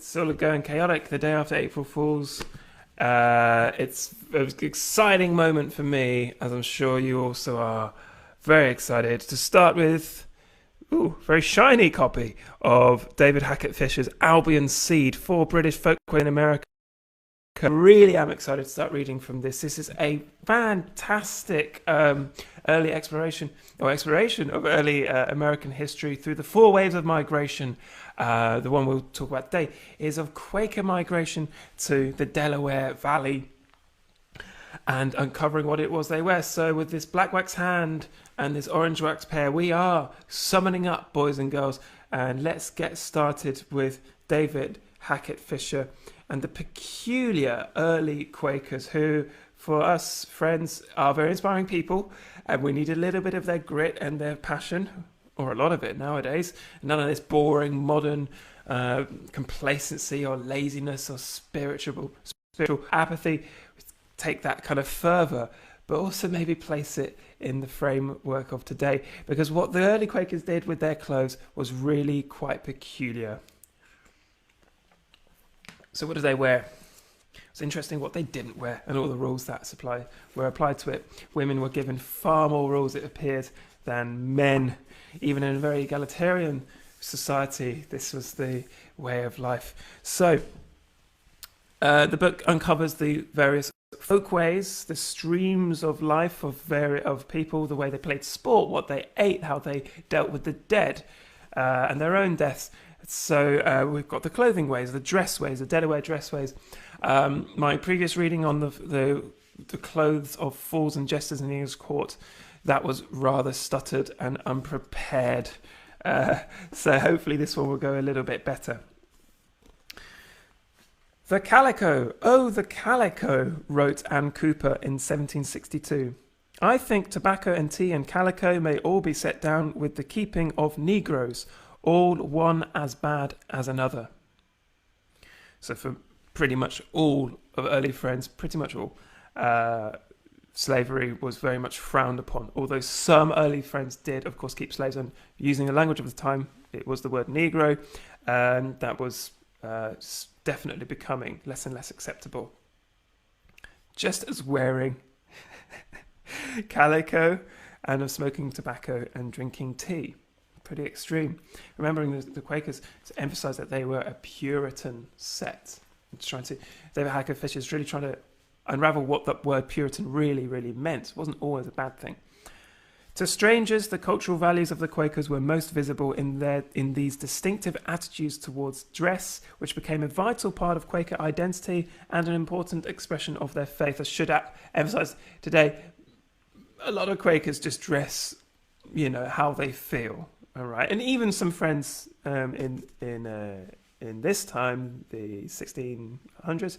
sort of going chaotic the day after April Fools. It's an exciting moment for me, as I'm sure you also are. Very excited to start with. Very shiny copy of David Hackett Fischer's Albion Seed for British Folkways in America. Really am excited to start reading from this. This is a fantastic early exploration of early American history through the four waves of migration. The one we'll talk about today is of Quaker migration to the Delaware Valley and uncovering what it was they were. So with this black wax hand and this orange wax pear, we are summoning up, boys and girls, and let's get started with David Hackett Fischer and the peculiar early Quakers who, for us friends, are very inspiring people, and we need a little bit of their grit and their passion, or a lot of it nowadays. None of this boring modern complacency or laziness or spiritual apathy. Take that kind of fervour, but also maybe place it in the framework of today, because what the early Quakers did with their clothes was really quite peculiar. So what did they wear? It's interesting what they didn't wear and all the rules that were applied to it. Women were given far more rules, it appears, than men. Even in a very egalitarian society, this was the way of life. So the book uncovers the various folkways, the streams of life of people, the way they played sport, what they ate, how they dealt with the dead and their own deaths. So we've got the clothing ways, the dress ways, the Delaware dress ways. My previous reading on the clothes of fools and jesters in the English court, that was rather stuttered and unprepared. So hopefully this one will go a little bit better. The calico, oh the calico, wrote Anne Cooper in 1762. I think tobacco and tea and calico may all be set down with the keeping of Negroes, all one as bad as another. So for pretty much all of early friends, pretty much all, slavery was very much frowned upon, although some early friends did, of course, keep slaves, and using the language of the time, it was the word Negro, and that was definitely becoming less and less acceptable. Just as wearing calico and of smoking tobacco and drinking tea. Pretty extreme. Remembering the Quakers emphasised that they were a Puritan set. David Hackett Fischer is really trying to unravel what that word Puritan really, really meant. It wasn't always a bad thing. To strangers, the cultural values of the Quakers were most visible in these distinctive attitudes towards dress, which became a vital part of Quaker identity and an important expression of their faith. I should emphasise today, a lot of Quakers just dress, how they feel. All right, and even some friends in this time, the 1600s,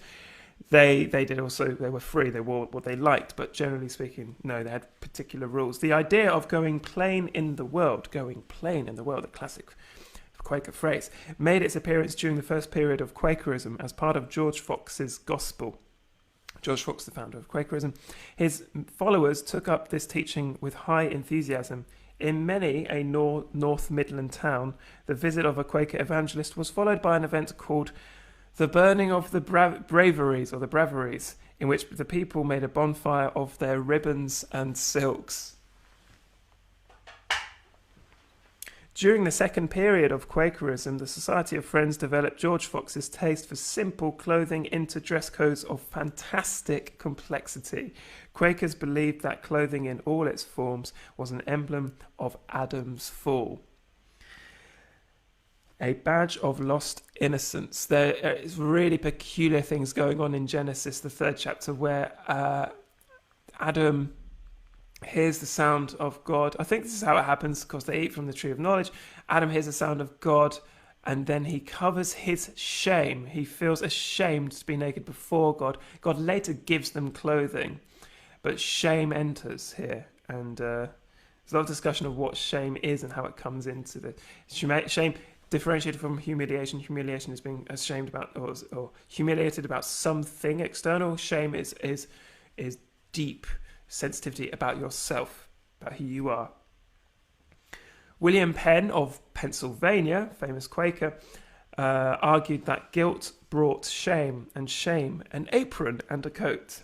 they did also. They were free. They wore what they liked, but generally speaking, no, they had particular rules. The idea of going plain in the world, a classic Quaker phrase, made its appearance during the first period of Quakerism as part of George Fox's gospel. George Fox, the founder of Quakerism, his followers took up this teaching with high enthusiasm. In many a North Midland town, the visit of a Quaker evangelist was followed by an event called the burning of the Braveries, in which the people made a bonfire of their ribbons and silks. During the second period of Quakerism, the Society of Friends developed George Fox's taste for simple clothing into dress codes of fantastic complexity. Quakers believed that clothing in all its forms was an emblem of Adam's fall. A badge of lost innocence. There is really peculiar things going on in Genesis, the third chapter, where Adam hears the sound of God. I think this is how it happens because they eat from the tree of knowledge. Adam hears the sound of God, and then he covers his shame. He feels ashamed to be naked before God. God later gives them clothing, but shame enters here. And there's a lot of discussion of what shame is and how it comes into the shame. Differentiated from humiliation. Humiliation is being ashamed about or humiliated about something external. Shame is deep sensitivity about yourself, about who you are. William Penn of Pennsylvania, famous Quaker, argued that guilt brought shame, and shame an apron and a coat.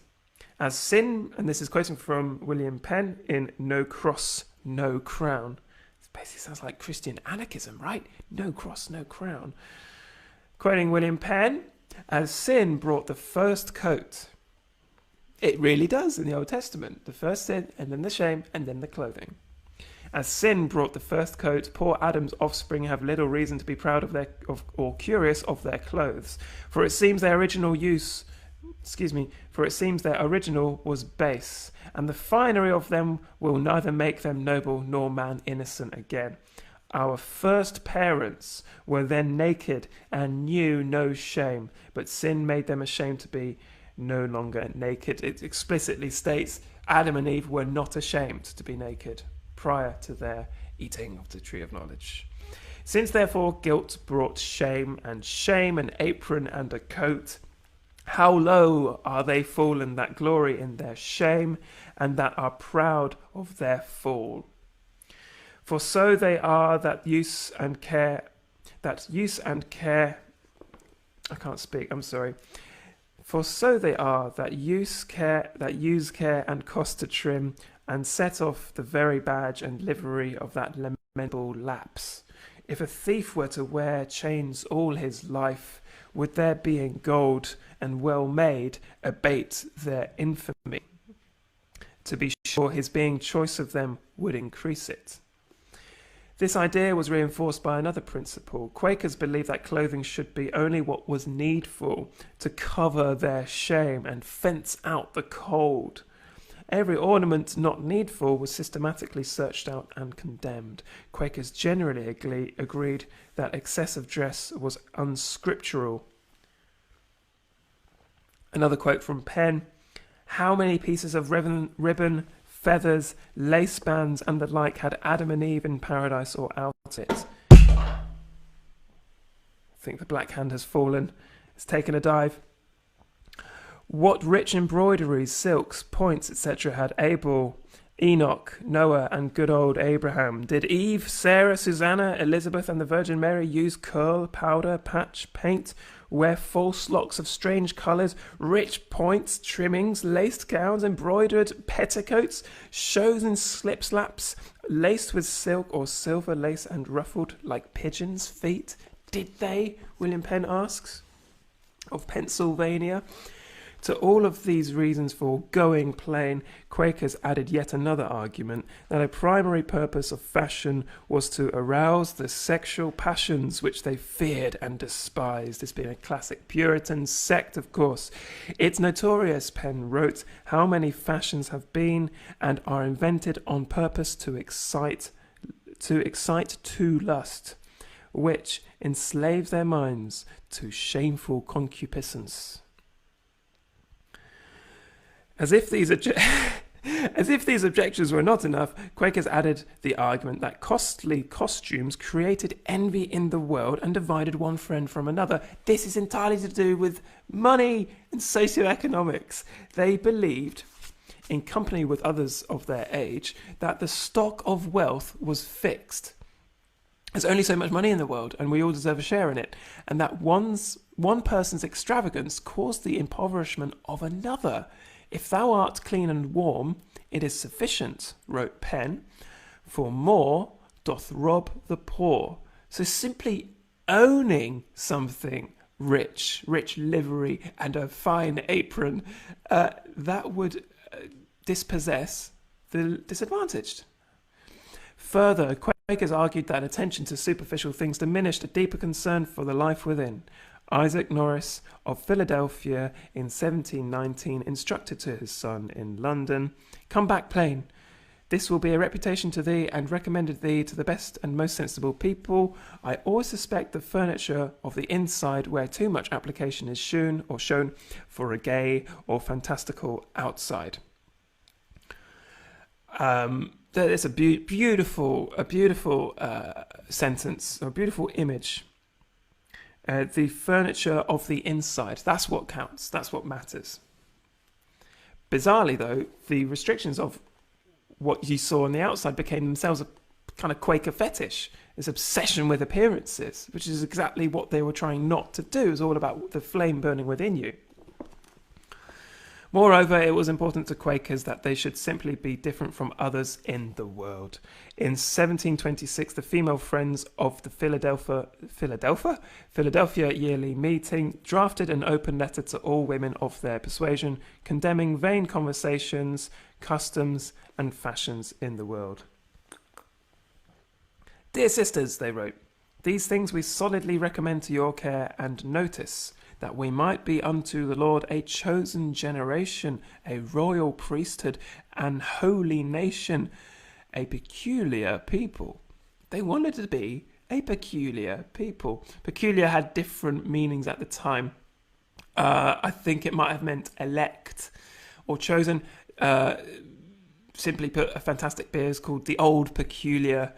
As sin, and this is quoting from William Penn in No Cross, No Crown. This basically sounds like Christian anarchism, right? No cross, no crown. Quoting William Penn, as sin brought the first coat. It really does in the Old Testament. The first sin, and then the shame, and then the clothing. As sin brought the first coat, poor Adam's offspring have little reason to be proud or curious of their clothes, for it seems their original was base, and the finery of them will neither make them noble nor man innocent again. Our first parents were then naked and knew no shame, but sin made them ashamed to be no longer naked. It explicitly states Adam and Eve were not ashamed to be naked prior to their eating of the tree of knowledge. Since therefore guilt brought shame an apron and a coat, how low are they fallen that glory in their shame, and that are proud of their fall. For so they are that use care and cost to trim, and set off the very badge and livery of that lamentable lapse. If a thief were to wear chains all his life, would their being gold and well made abate their infamy? To be sure, his being choice of them would increase it. This idea was reinforced by another principle. Quakers believed that clothing should be only what was needful to cover their shame and fence out the cold. Every ornament not needful was systematically searched out and condemned. Quakers generally agreed that excessive dress was unscriptural. Another quote from Penn: how many pieces of ribbon, feathers, lace bands, and the like had Adam and Eve in paradise or out it? I think the black hand has fallen. It's taken a dive. What rich embroideries, silks, points, etc. had Abel, Enoch, Noah, and good old Abraham? Did Eve, Sarah, Susanna, Elizabeth, and the Virgin Mary use curl, powder, patch, paint, wear false locks of strange colours, rich points, trimmings, laced gowns, embroidered petticoats, shows and slip-slaps, laced with silk or silver lace and ruffled like pigeons' feet? Did they? William Penn asks, of Pennsylvania. To all of these reasons for going plain, Quakers added yet another argument, that a primary purpose of fashion was to arouse the sexual passions which they feared and despised, this being a classic Puritan sect, of course. It's notorious, Penn wrote, how many fashions have been and are invented on purpose to excite to lust, which enslaves their minds to shameful concupiscence. As if these objections were not enough, Quakers added the argument that costly costumes created envy in the world and divided one friend from another. This is entirely to do with money and socioeconomics. They believed, in company with others of their age, that the stock of wealth was fixed. There's only so much money in the world, and we all deserve a share in it, and that one person's extravagance caused the impoverishment of another. If thou art clean and warm, it is sufficient, wrote Penn, for more doth rob the poor. So simply owning something rich livery and a fine apron, that would dispossess the disadvantaged. Further, Quakers argued that attention to superficial things diminished a deeper concern for the life within. Isaac Norris of Philadelphia in 1719 instructed to his son in London, "Come back plain. This will be a reputation to thee, and recommended thee to the best and most sensible people. I always suspect the furniture of the inside where too much application is shown for a gay or fantastical outside." There's a beautiful sentence, a beautiful image. The furniture of the inside, that's what counts, that's what matters. Bizarrely, though, the restrictions of what you saw on the outside became themselves a kind of Quaker fetish. this obsession with appearances, which is exactly what they were trying not to do. It was all about the flame burning within you. Moreover, it was important to Quakers that they should simply be different from others in the world. In 1726, the female Friends of the Philadelphia Yearly Meeting drafted an open letter to all women of their persuasion, condemning vain conversations, customs, and fashions in the world. Dear sisters, they wrote, these things we solidly recommend to your care and notice, that we might be unto the Lord a chosen generation, a royal priesthood, an holy nation, a peculiar people. They wanted to be a peculiar people. Peculiar had different meanings at the time. I think it might have meant elect or chosen. Simply put, a fantastic beer is called the Old Peculiar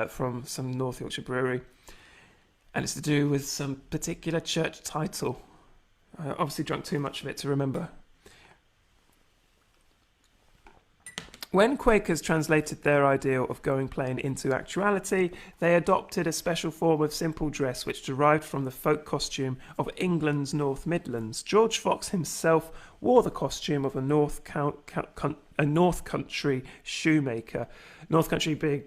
from some North Yorkshire brewery. And it's to do with some particular church title. I obviously drank too much of it to remember. When Quakers translated their ideal of going plain into actuality, they adopted a special form of simple dress which derived from the folk costume of England's North Midlands. George Fox himself wore the costume of a North Country shoemaker. North Country being,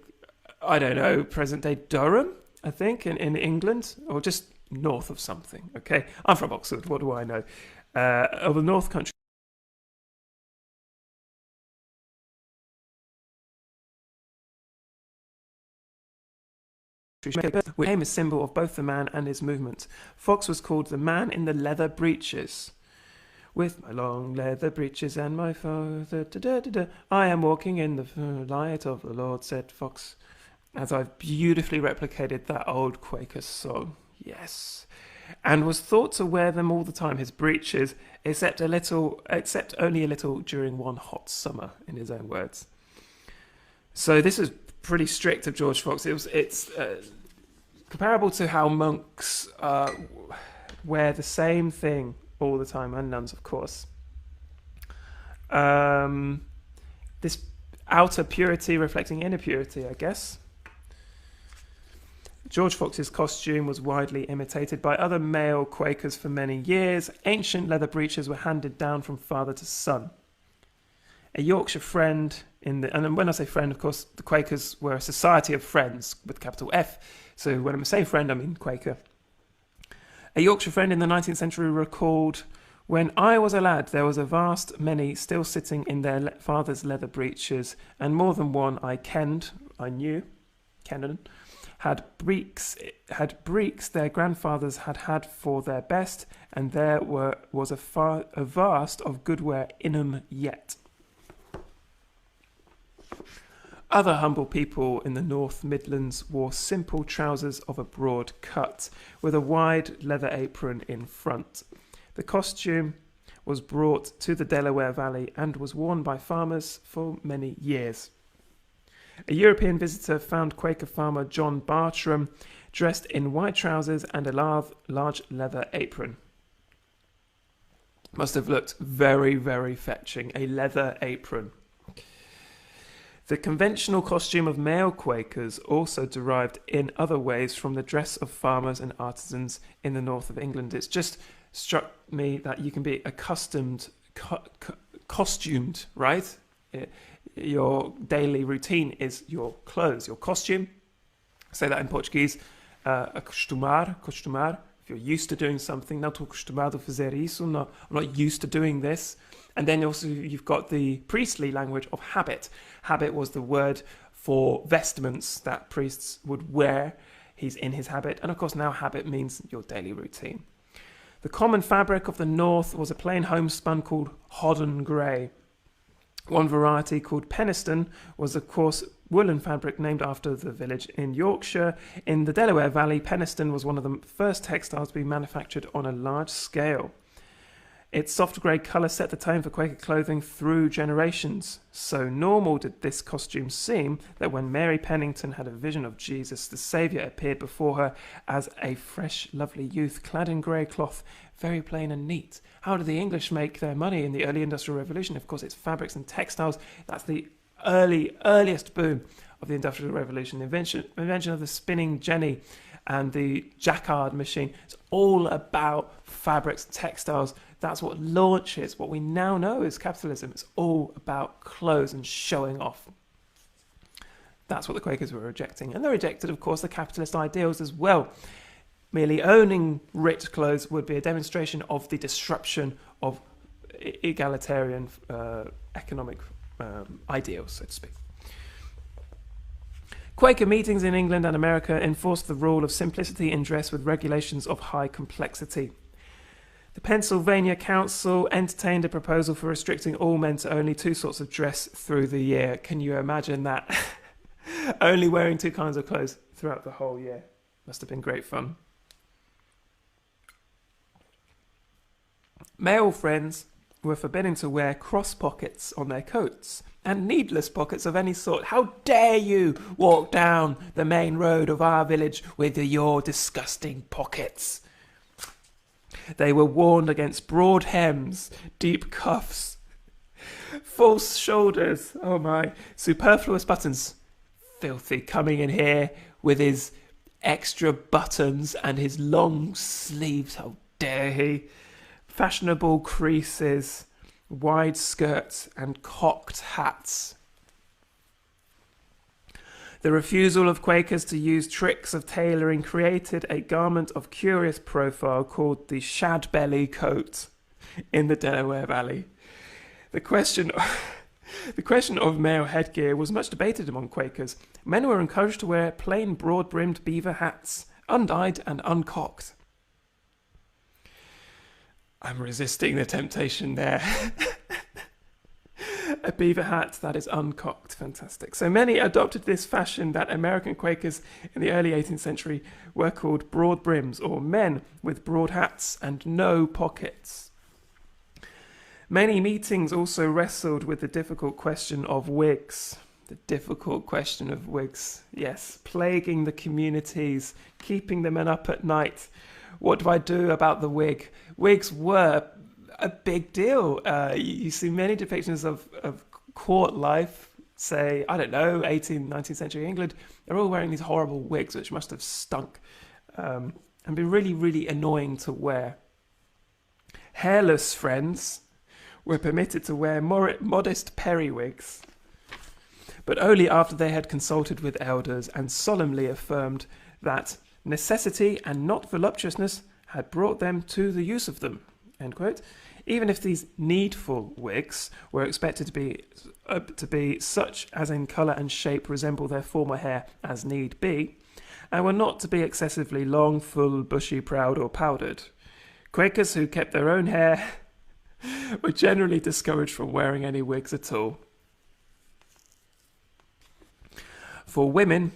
I don't know, present-day Durham? I think, in England, or just north of something, okay? I'm from Oxford, what do I know? Of the North Country. Which became a symbol of both the man and his movement. Fox was called the man in the leather breeches. With my long leather breeches and my father, I am walking in the light of the Lord, said Fox. As I've beautifully replicated that old Quakers song, yes, and was thought to wear them all the time, his breeches, except only a little during one hot summer, in his own words. So this is pretty strict of George Fox. It's comparable to how monks wear the same thing all the time, and nuns, of course. This outer purity reflecting inner purity, I guess. George Fox's costume was widely imitated by other male Quakers for many years. Ancient leather breeches were handed down from father to son. A Yorkshire friend and when I say friend, of course, the Quakers were a society of friends with capital F. So when I'm saying friend, I mean Quaker. A Yorkshire friend in the 19th century recalled, when I was a lad, there was a vast many still sitting in their father's leather breeches, and more than one I knew, had breeks their grandfathers had for their best, and there was a vast of good wear in 'em yet. Other humble people in the North Midlands wore simple trousers of a broad cut, with a wide leather apron in front. The costume was brought to the Delaware Valley and was worn by farmers for many years. A European visitor found Quaker farmer John Bartram dressed in white trousers and a large leather apron. Must have looked very, very fetching, a leather apron. The conventional costume of male Quakers also derived in other ways from the dress of farmers and artisans in the north of England. It's just struck me that you can be costumed, right? Your daily routine is your clothes, your costume. Say that in Portuguese, acostumar. If you're used to doing something, não estou acostumado a fazer isso, I'm not used to doing this. And then also you've got the priestly language of habit. Habit was the word for vestments that priests would wear. He's in his habit. And of course now habit means your daily routine. The common fabric of the north was a plain homespun called hodden grey. One variety called Penistone was of course woolen fabric named after the village in Yorkshire. In the Delaware Valley, Penistone was one of the first textiles to be manufactured on a large scale. Its soft grey colour set the tone for Quaker clothing through generations. So normal did this costume seem that when Mary Pennington had a vision of Jesus, the Saviour appeared before her as a fresh, lovely youth clad in grey cloth, very plain and neat. How did the English make their money in the early Industrial Revolution? Of course, it's fabrics and textiles. That's the earliest boom of the Industrial Revolution, the invention of the spinning jenny and the jacquard machine. It's all about fabrics, textiles. That's what launches what we now know as capitalism. It's all about clothes and showing off. That's what the Quakers were rejecting. And they rejected, of course, the capitalist ideals as well. Merely owning rich clothes would be a demonstration of the disruption of egalitarian economic ideals, so to speak. Quaker meetings in England and America enforced the rule of simplicity in dress with regulations of high complexity. The Pennsylvania Council entertained a proposal for restricting all men to only two sorts of dress through the year. Can you imagine that? Only wearing two kinds of clothes throughout the whole year. Must have been great fun. Male friends were forbidden to wear cross pockets on their coats and needless pockets of any sort. How dare you walk down the main road of our village with your disgusting pockets? They were warned against broad hems, deep cuffs, false shoulders, oh my, superfluous buttons. Filthy coming in here with his extra buttons and his long sleeves, how dare he? Fashionable creases, wide skirts and cocked hats. The refusal of Quakers to use tricks of tailoring created a garment of curious profile called the shad belly coat in the Delaware Valley. The question of male headgear was much debated among Quakers. Men were encouraged to wear plain broad-brimmed beaver hats, undyed and uncocked. I'm resisting the temptation there. A beaver hat that is uncocked. Fantastic. So many adopted this fashion that American Quakers in the early 18th century were called broad brims, or men with broad hats and no pockets. Many meetings also wrestled with the difficult question of wigs. The difficult question of wigs, yes, plaguing the communities, keeping the men up at night. What do I do about the wig? Wigs were a big deal. You see many depictions of court life, say, I don't know, 18th, 19th century England. They're all wearing these horrible wigs, which must have stunk and been really, really annoying to wear. Hairless friends were permitted to wear modest periwigs, but only after they had consulted with elders and solemnly affirmed that necessity and not voluptuousness had brought them to the use of them, end quote. Even if these needful wigs were expected to be such as in colour and shape resemble their former hair as need be, and were not to be excessively long, full, bushy, proud or powdered. Quakers who kept their own hair were generally discouraged from wearing any wigs at all. For women,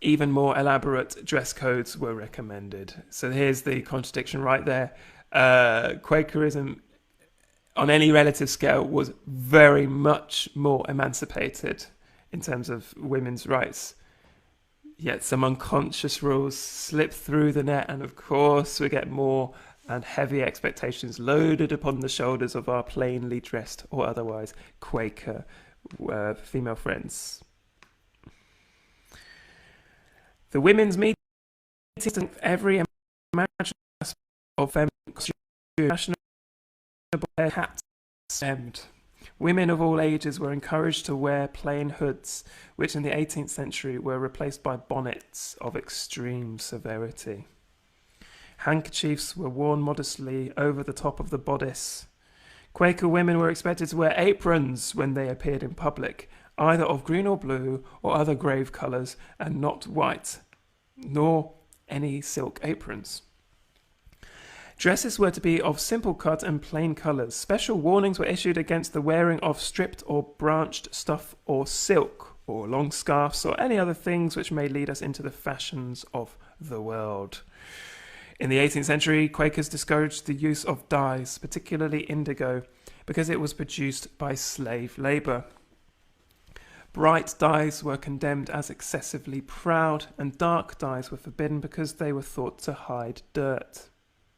even more elaborate dress codes were recommended. So here's the contradiction right there. Quakerism, on any relative scale, was very much more emancipated in terms of women's rights. Yet some unconscious rules slip through the net, and of course we get more and heavy expectations loaded upon the shoulders of our plainly dressed or otherwise Quaker female friends. The women's meetings, every imaginable aspect of feminine costume, fashionable hats stemmed. Women of all ages were encouraged to wear plain hoods, which in the 18th century were replaced by bonnets of extreme severity. Handkerchiefs were worn modestly over the top of the bodice. Quaker women were expected to wear aprons when they appeared in public, either of green or blue or other grave colours, and not white, nor any silk aprons. Dresses were to be of simple cut and plain colours. Special warnings were issued against the wearing of stripped or branched stuff or silk, or long scarves, or any other things which may lead us into the fashions of the world. In the 18th century, Quakers discouraged the use of dyes, particularly indigo, because it was produced by slave labour. Bright dyes were condemned as excessively proud, and dark dyes were forbidden because they were thought to hide dirt.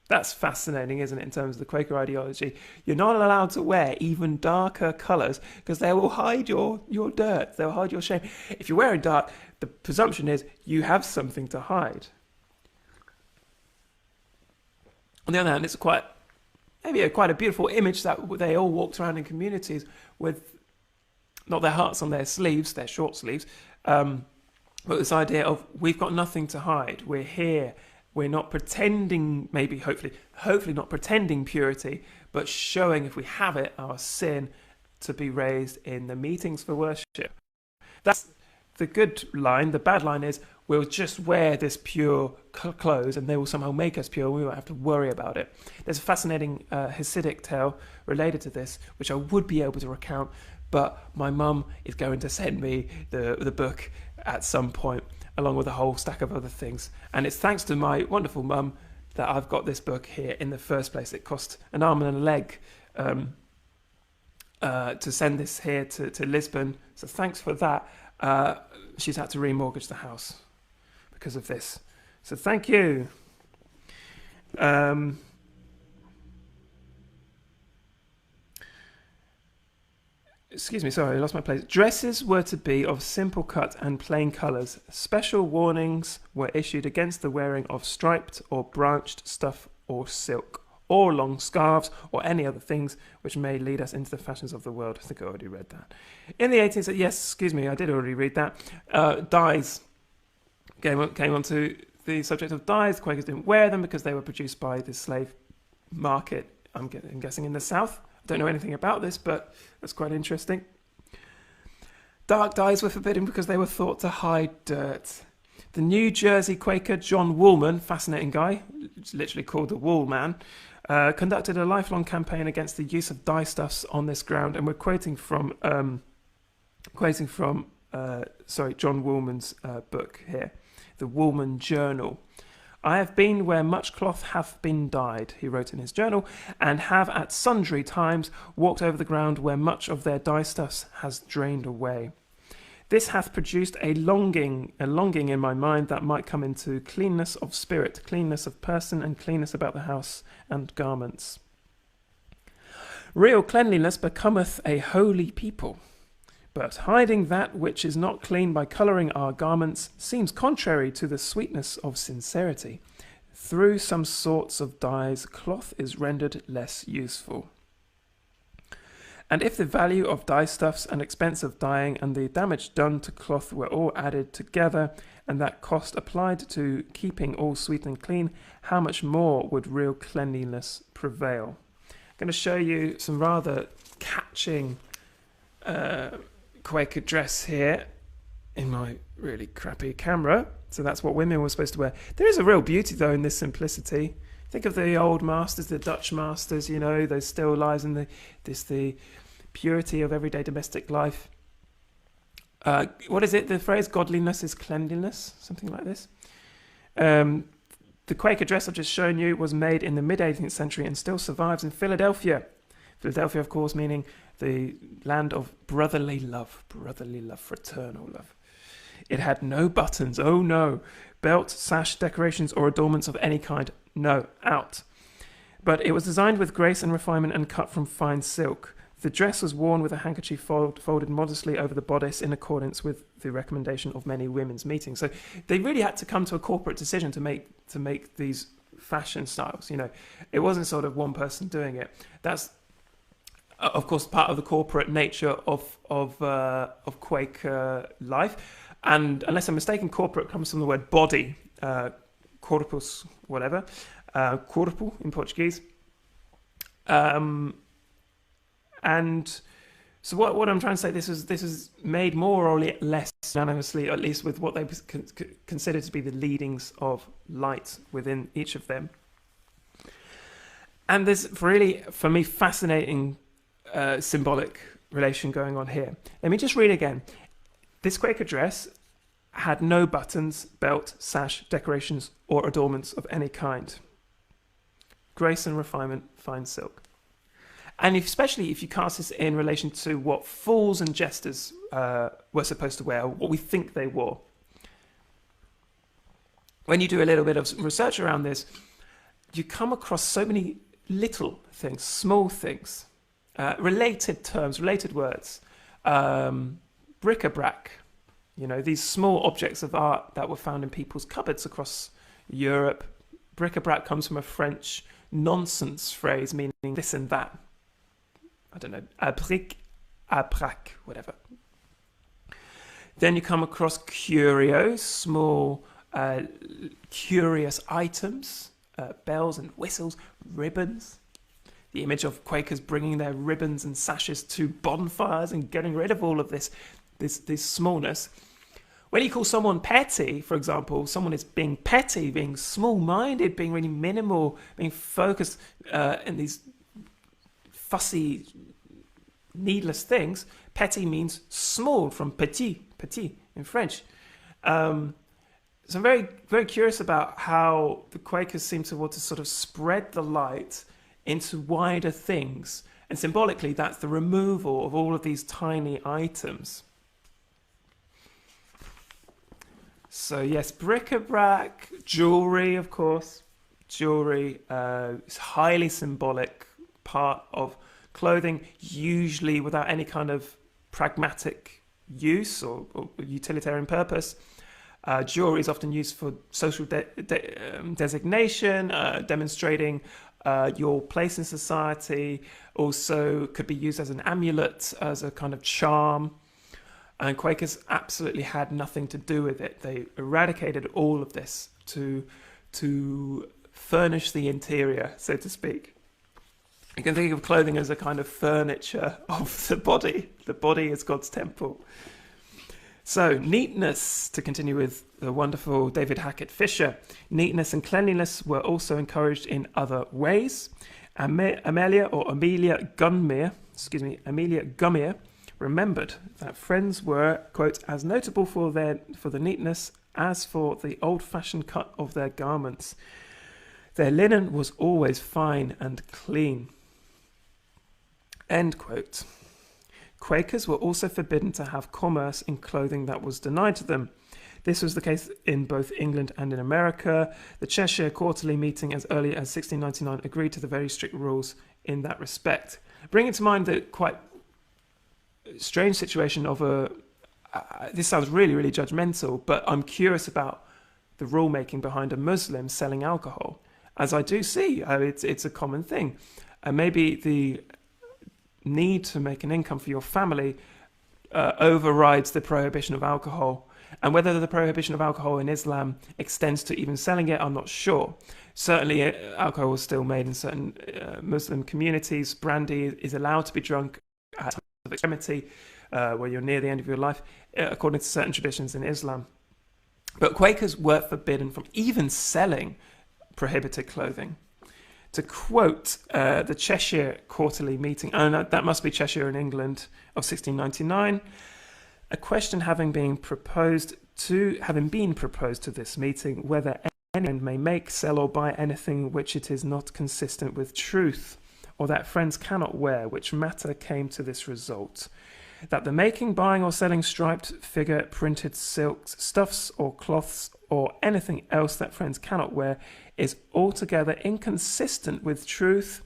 That's fascinating, isn't it, in terms of the Quaker ideology? You're not allowed to wear even darker colours because they will hide your dirt. They'll hide your shame. If you're wearing dark, the presumption is you have something to hide. On the other hand, it's quite a beautiful image that they all walked around in communities with not their hearts on their sleeves, their short sleeves, but this idea of we've got nothing to hide. We're here. We're not pretending, hopefully not pretending purity, but showing, if we have it, our sin to be raised in the meetings for worship. That's the good line. The bad line is we'll just wear this pure clothes and they will somehow make us pure. We won't have to worry about it. There's a fascinating Hasidic tale related to this, which I would be able to recount, but my mum is going to send me the book at some point, along with a whole stack of other things. And it's thanks to my wonderful mum that I've got this book here in the first place. It cost an arm and a leg to send this here to Lisbon. So thanks for that. She's had to remortgage the house because of this. So thank you. Excuse me, sorry, I lost my place. Dresses were to be of simple cut and plain colours. Special warnings were issued against the wearing of striped or branched stuff or silk, or long scarves, or any other things which may lead us into the fashions of the world. I think I already read that. In the 18th century, yes, excuse me, I did already read that. Dyes came on to the subject of dyes. The Quakers didn't wear them because they were produced by the slave market, I'm guessing in the South. Don't know anything about this, but that's quite interesting. Dark dyes were forbidden because they were thought to hide dirt. The New Jersey Quaker John Woolman, fascinating guy, literally called the Wool Man, conducted a lifelong campaign against the use of dyestuffs on this ground, and we're quoting from John Woolman's book here, the Woolman Journal. I have been where much cloth hath been dyed, he wrote in his journal, and have at sundry times walked over the ground where much of their dyestuffs has drained away. This hath produced a longing in my mind that might come into cleanness of spirit, cleanness of person, and cleanness about the house and garments. Real cleanliness becometh a holy people. But hiding that which is not clean by colouring our garments seems contrary to the sweetness of sincerity. Through some sorts of dyes, cloth is rendered less useful. And if the value of dyestuffs and expense of dyeing and the damage done to cloth were all added together, and that cost applied to keeping all sweet and clean, how much more would real cleanliness prevail? I'm going to show you some rather catching Quaker dress here in my really crappy camera. So that's what women were supposed to wear. There is a real beauty though in this simplicity. Think of the old masters, the Dutch masters, you know, those still lives in the purity of everyday domestic life. What is it? The phrase godliness is cleanliness, something like this. The Quaker dress I've just shown you was made in the mid-18th century and still survives in Philadelphia. Philadelphia, of course, meaning the land of brotherly love, fraternal love. It had no buttons, oh no, belt, sash, decorations, or adornments of any kind, no, out. But it was designed with grace and refinement and cut from fine silk. The dress was worn with a handkerchief folded modestly over the bodice in accordance with the recommendation of many women's meetings. So they really had to come to a corporate decision to make these fashion styles. You know, it wasn't sort of one person doing it. That's of course part of the corporate nature of Quaker life. And unless I'm mistaken, corporate comes from the word body, corpus, whatever, corpo in Portuguese. And so what I'm trying to say, this is made more or less unanimously, at least with what they consider to be the leadings of light within each of them. And there's really, for me, fascinating symbolic relation going on here. Let me just read again. This Quaker dress had no buttons, belt, sash, decorations, or adornments of any kind. Grace and refinement, fine silk. And especially if you cast this in relation to what fools and jesters were supposed to wear, or what we think they wore. When you do a little bit of research around this, you come across so many little things, small things, related terms, related words, bric-a-brac, these small objects of art that were found in people's cupboards across Europe. Bric-a-brac comes from a French nonsense phrase meaning this and that. I don't know, a bric, a brac, whatever. Then you come across curios, small, curious items, bells and whistles, ribbons. The image of Quakers bringing their ribbons and sashes to bonfires and getting rid of all of this smallness. When you call someone petty, for example, someone is being petty, being small-minded, being really minimal, being focused in these fussy, needless things. Petty means small, from petit in French. So I'm very, very curious about how the Quakers seem to want to sort of spread the light into wider things. And symbolically, that's the removal of all of these tiny items. So yes, bric-a-brac, jewelry, of course. Jewelry is a highly symbolic part of clothing, usually without any kind of pragmatic use or utilitarian purpose. Jewelry is often used for social designation, demonstrating your place in society. Also could be used as an amulet, as a kind of charm. And Quakers absolutely had nothing to do with it. They eradicated all of this to furnish the interior, so to speak. You can think of clothing as a kind of furniture of the body. The body is God's temple. So, neatness, to continue with the wonderful David Hackett Fischer. Neatness and cleanliness were also encouraged in other ways. Amelia Gunmere remembered that friends were, quote, as notable for the neatness as for the old-fashioned cut of their garments. Their linen was always fine and clean. End quote. Quakers were also forbidden to have commerce in clothing that was denied to them. This was the case in both England and in America. The Cheshire Quarterly meeting as early as 1699 agreed to the very strict rules in that respect. Bringing to mind the quite strange situation of this sounds really, really judgmental, but I'm curious about the rulemaking behind a Muslim selling alcohol, as I do see it's a common thing. Maybe the need to make an income for your family overrides the prohibition of alcohol. And whether the prohibition of alcohol in Islam extends to even selling it, I'm not sure. Certainly, alcohol is still made in certain Muslim communities. Brandy is allowed to be drunk at times of extremity, where you're near the end of your life, according to certain traditions in Islam. But Quakers were forbidden from even selling prohibited clothing. To quote the Cheshire Quarterly meeting, and that must be Cheshire in England, of 1699, a question having been proposed to this meeting, whether anyone may make, sell, or buy anything which it is not consistent with truth, or that friends cannot wear, which matter came to this result: that the making, buying, or selling striped, figure, printed silks, stuffs, or cloths, or anything else that friends cannot wear, is altogether inconsistent with truth,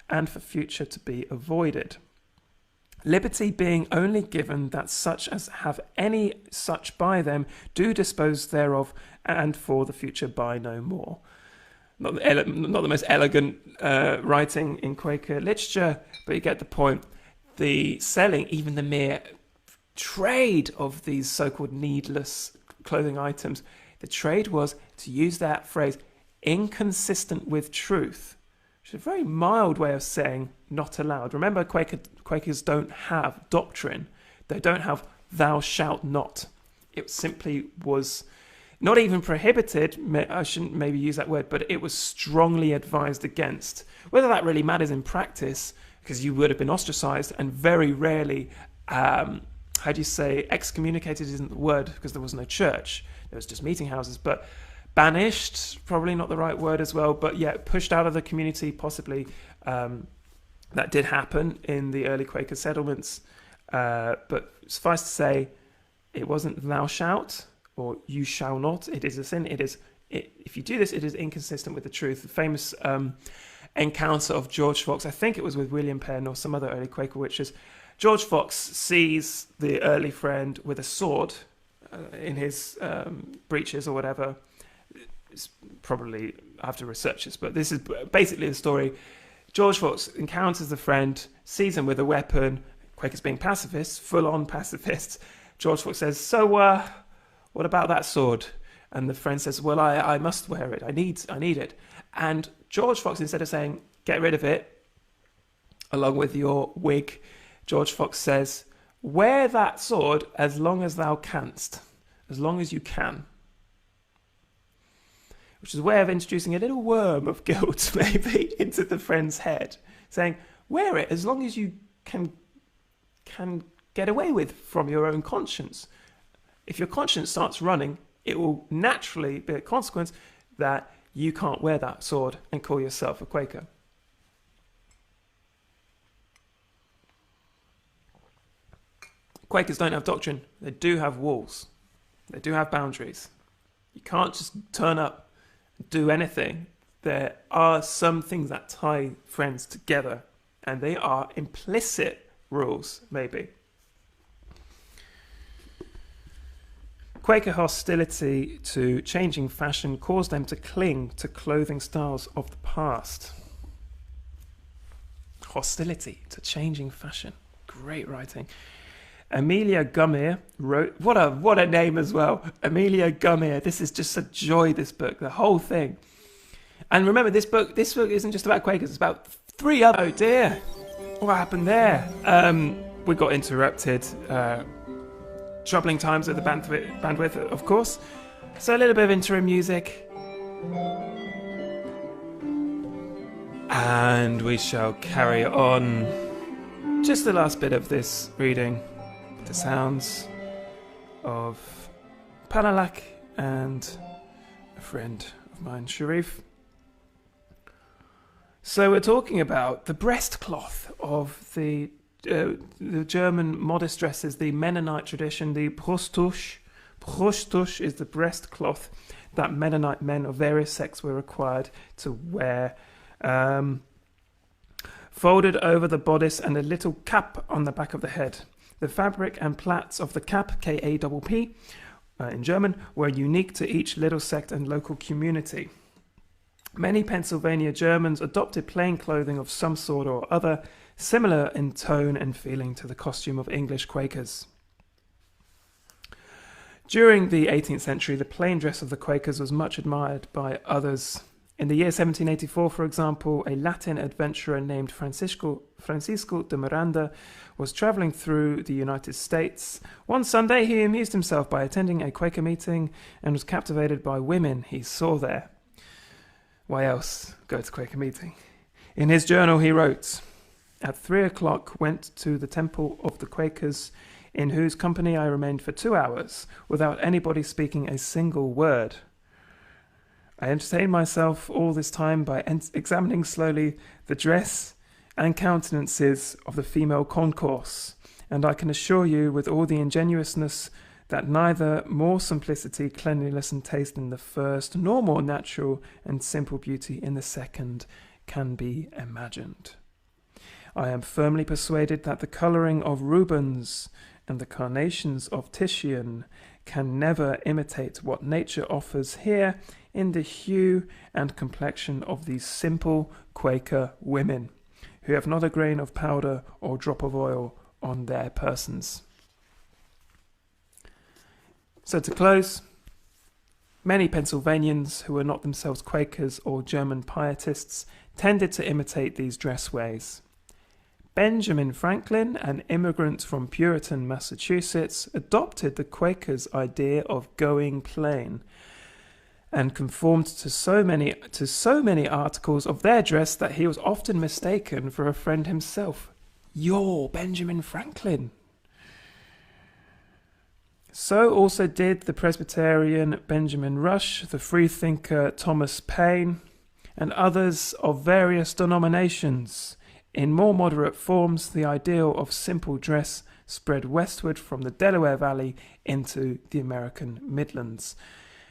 and for future to be avoided. Liberty being only given that such as have any such by them do dispose thereof, and for the future buy no more. Not the most elegant writing in Quaker literature, but you get the point. The selling, even the mere trade of these so-called needless clothing items, the trade was, to use that phrase, inconsistent with truth, which is a very mild way of saying not allowed. Remember, Quakers don't have doctrine. They don't have thou shalt not. It simply was not even prohibited. I shouldn't maybe use that word, but it was strongly advised against. Whether that really matters in practice, because you would have been ostracized and very rarely, excommunicated isn't the word, because there was no church. There was just meeting houses, but banished, probably not the right word as well, but yeah, pushed out of the community, possibly. That did happen in the early Quaker settlements, but suffice to say, it wasn't thou shalt or you shall not. It is a sin. It is if you do this, it is inconsistent with the truth. The famous encounter of George Fox, I think it was with William Penn or some other early Quaker witches. George Fox sees the early friend with a sword in his breeches or whatever. It's probably, I have to research this, but this is basically the story. George Fox encounters the friend, sees him with a weapon. Quakers being pacifists, full-on pacifists. George Fox says, so what about that sword? And the friend says, well, I must wear it. I need it. And George Fox, instead of saying, get rid of it, along with your wig, George Fox says, wear that sword as long as thou canst, as long as you can. Which is a way of introducing a little worm of guilt, maybe, into the friend's head, saying, wear it as long as you can get away with from your own conscience. If your conscience starts running, it will naturally be a consequence that you can't wear that sword and call yourself a Quaker. Quakers don't have doctrine. They do have walls. They do have boundaries. You can't just turn up and do anything. There are some things that tie friends together, and they are implicit rules, maybe. Quaker hostility to changing fashion caused them to cling to clothing styles of the past. Hostility to changing fashion. Great writing. Amelia Gummier wrote, what a name as well. Amelia Gummier. This is just a joy, this book, the whole thing. And remember, this book isn't just about Quakers, it's about 3 other... Oh dear, what happened there? We got interrupted. Troubling times at the bandwidth, of course. So a little bit of interim music. And we shall carry on. Just the last bit of this reading. The sounds of Panalak and a friend of mine, Sharif. So we're talking about the breastcloth of the German modest dresses, the Mennonite tradition, the Brusttuch. Brusttuch is the breastcloth that Mennonite men of various sects were required to wear. Folded over the bodice and a little cap on the back of the head. The fabric and plaits of the cap, K-A-P-P, in German, were unique to each little sect and local community. Many Pennsylvania Germans adopted plain clothing of some sort or other, similar in tone and feeling to the costume of English Quakers. During the 18th century, the plain dress of the Quakers was much admired by others. In the year 1784, for example, a Latin adventurer named Francisco de Miranda was traveling through the United States. One Sunday, he amused himself by attending a Quaker meeting and was captivated by women he saw there. Why else go to Quaker meeting? In his journal, he wrote, "At 3 o'clock went to the temple of the Quakers, in whose company I remained for 2 hours, without anybody speaking a single word. I entertained myself all this time by examining slowly the dress and countenances of the female concourse, and I can assure you with all the ingenuousness that neither more simplicity, cleanliness, and taste in the first, nor more natural and simple beauty in the second can be imagined. I am firmly persuaded that the colouring of Rubens and the carnations of Titian can never imitate what nature offers here in the hue and complexion of these simple Quaker women, who have not a grain of powder or drop of oil on their persons." So to close, many Pennsylvanians who were not themselves Quakers or German pietists tended to imitate these dress ways. Benjamin Franklin, an immigrant from Puritan, Massachusetts, adopted the Quakers' idea of going plain and conformed to so many articles of their dress that he was often mistaken for a friend himself. You're Benjamin Franklin. So also did the Presbyterian Benjamin Rush, the Freethinker Thomas Paine, and others of various denominations. In more moderate forms, the ideal of simple dress spread westward from the Delaware Valley into the American Midlands.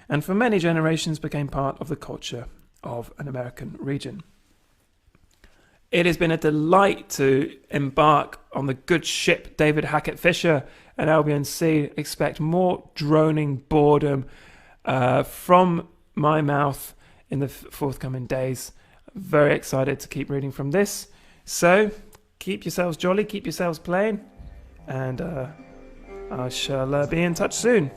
and for many generations became part of the culture of an American region. It has been a delight to embark on the good ship David Hackett Fischer and Albion Sea. Expect more droning boredom from my mouth in the forthcoming days. Very excited to keep reading from this. So keep yourselves jolly, keep yourselves playing, and I shall be in touch soon.